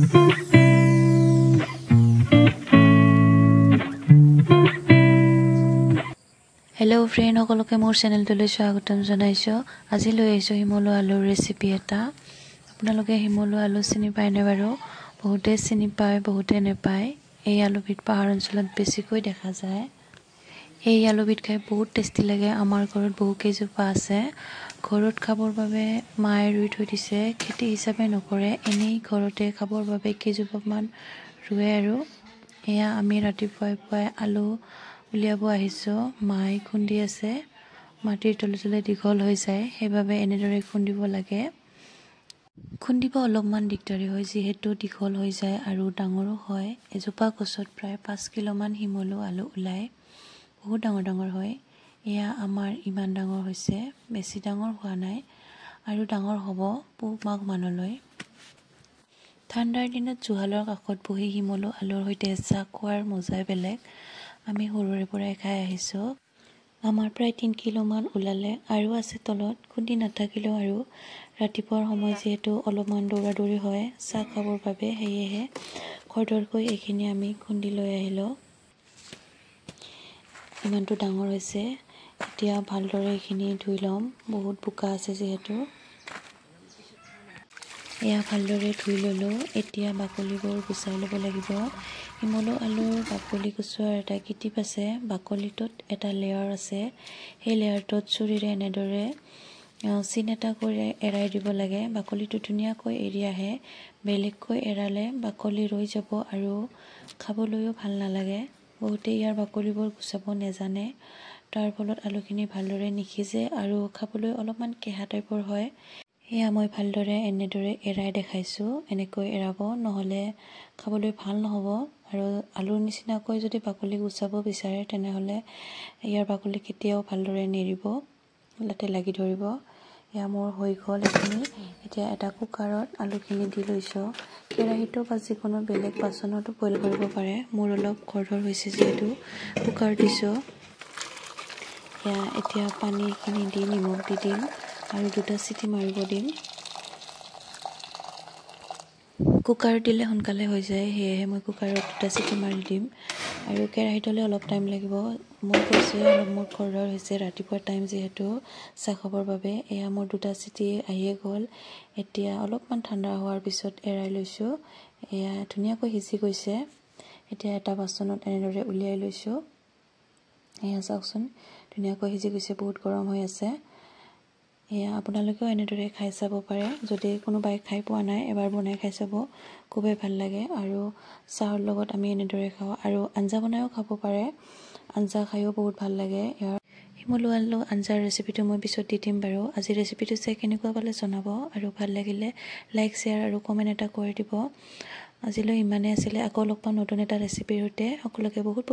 Hello friend সকলকে মোৰ চেনেলটোলৈ স্বাগতম জনাইছো। আজি লৈ আহিছো হিমলু আলুৰ ৰেচিপি এটা। আপোনালোকে হিমলু আলু চিনি পায়নে বাৰু? বহুতে চিনি পায়, বহুতে নেপায়। এই আলুবিধ পাহাৰ অঞ্চলত বেছিকৈ দেখা যায়। এই আলুবিধ খাই বহুত টেষ্টি লাগে। আমাৰ ঘৰত বহু কেইজোপা আছে। ঘৰত খাবৰ বাবে মায়ে ৰুই থৈ দিছে। খেতি হিচাপে নকৰে, এনেই ঘৰতে খাবৰ বাবে কেইজোপামান ৰুৱে আৰু। এয়া আমি ৰাতিপুৱাই আলু উলিয়াব আহিছো। মাই খুন্দি আছে। মাটিৰ তলে দীঘল হৈ যায়, সেইবাবে এনেদৰে খুন্দিব লাগে। খুন্দিব অলপমান দিগদাৰি হয়, যিহেতু দীঘল হৈ যায় আৰু ডাঙৰো হয়। এজোপা গছত প্ৰায় 5 কিলোমান হিমলু আলু ওলায়। বহুত ডাঙৰ হয়। এয়া আমাৰ ইমান ডাঙৰ হৈছে, বেছি ডাঙৰ হোৱা নাই আৰু ডাঙৰ হ'ব পুহ মাঘ মানলৈ। ঠাণ্ডাৰ দিনত জুহালৰ কাষত বহি হিমলু আলুৰ সৈতে চাহ খোৱাৰ মজাই বেলেগ। আমি সৰুৰে পৰাই খাই আহিছো। আমাৰ প্ৰায় 3 কিলোমান ওলালে আৰু আছে তলত। খুন্দি নাথাকিলেও আৰু ৰাতিপুৱাৰ সময় যিহেতু অলপমান দৌৰা-দৌৰি হয় চাহ খাবৰ বাবে, সেয়েহে খৰধৰকৈ এইখিনি আমি খুন্দি লৈ আহিলো। ইমানটো ডাঙৰ হৈছে। এতিয়া ভালদৰে এইখিনি ধুই ল'ম, বহুত বোকা আছে যিহেতু। এয়া ভালদৰে ধুই ল'লো। এতিয়া বাকলিবোৰ গুচাই ল'ব লাগিব। হিমলু আলুৰ বাকলি গুচোৱাৰ এটা কিটিপ আছে। বাকলিটোত এটা লেয়াৰ আছে। সেই লেয়াৰটোত চুৰিৰে এনেদৰে চিন এটা কৰি এৰাই দিব লাগে। বাকলিটো ধুনীয়াকৈ এৰি আহে। বেলেগকৈ এৰালে বাকলি ৰৈ যাব আৰু খাবলৈও ভাল নালাগে। বহুতে ইয়াৰ বাকলিবোৰ গুচাব নেজানে। তাৰ ফলত আলুখিনি ভালদৰে নিসিজে আৰু খাবলৈ অলপমান কেহা টাইপৰ হয়। এয়া মই ভালদৰে এনেদৰে এৰাই দেখাইছো। এনেকৈ এৰাব, নহ'লে খাবলৈ ভাল নহ'ব। আৰু আলুৰ নিচিনাকৈ যদি বাকলি গুচাব বিচাৰে তেনেহ'লে ইয়াৰ বাকলি কেতিয়াও ভালদৰে নেৰিব, তাতে লাগি ধৰিব। এয়া মোৰ হৈ গ'ল এইখিনি। এতিয়া এটা কুকাৰত আলুখিনি দি লৈছো। কেৰাহীটো বা যিকোনো বেলেগ বাচনতো বইল কৰিব পাৰে। মোৰ অলপ খৰধৰ হৈছে যিহেতু কুকাৰ দিছো। এতিয়া পানীখিনি দি নিমখ দি দিম আৰু 2টা চিটি মাৰিব দিম। কুকাৰ দিলে সোনকালে হৈ যায়, সেয়েহে মই কুকাৰত 2টা চিটি মাৰি দিম। আৰু কেৰাহীত হ'লে অলপ টাইম লাগিব। মই কৈছোঁ অলপ মোৰ খৰধৰ হৈছে, ৰাতিপুৱা টাইম যিহেতু চাহ খাবৰ বাবে। এয়া মোৰ 2টা চিটি আহিয়ে গ'ল। এতিয়া অলপমান ঠাণ্ডা হোৱাৰ পিছত এৰাই লৈছোঁ। এয়া ধুনীয়াকৈ সিজি গৈছে। এতিয়া এটা বাচনত এনেদৰে উলিয়াই লৈছোঁ। এয়া চাওকচোন, ধুনীয়াকৈ সিজি গৈছে, বহুত গৰম হৈ আছে। এয়া আপোনালোকেও এনেদৰে খাই চাব পাৰে। যদি কোনোবাই খাই পোৱা নাই, এবাৰ বনাই খাই চাব, খুবেই ভাল লাগে। আৰু চাহৰ লগত আমি এনেদৰে খাওঁ আৰু আঞ্জা বনাইও খাব পাৰে। আঞ্জা খায়ো বহুত ভাল লাগে। ইয়াৰ হিমলু আলু আঞ্জাৰ ৰেচিপিটো মই পিছত দি দিম বাৰু। আজি ৰেচিপিটো চাই কেনেকুৱা পালে জনাব আৰু ভাল লাগিলে লাইক, শ্বেয়াৰ আৰু কমেণ্ট এটা কৰি দিব। আজিলৈ ইমানেই আছিলে। আকৌ লগ পাম নতুন এটা ৰেচিপিৰ সৈতে। সকলোকে বহুত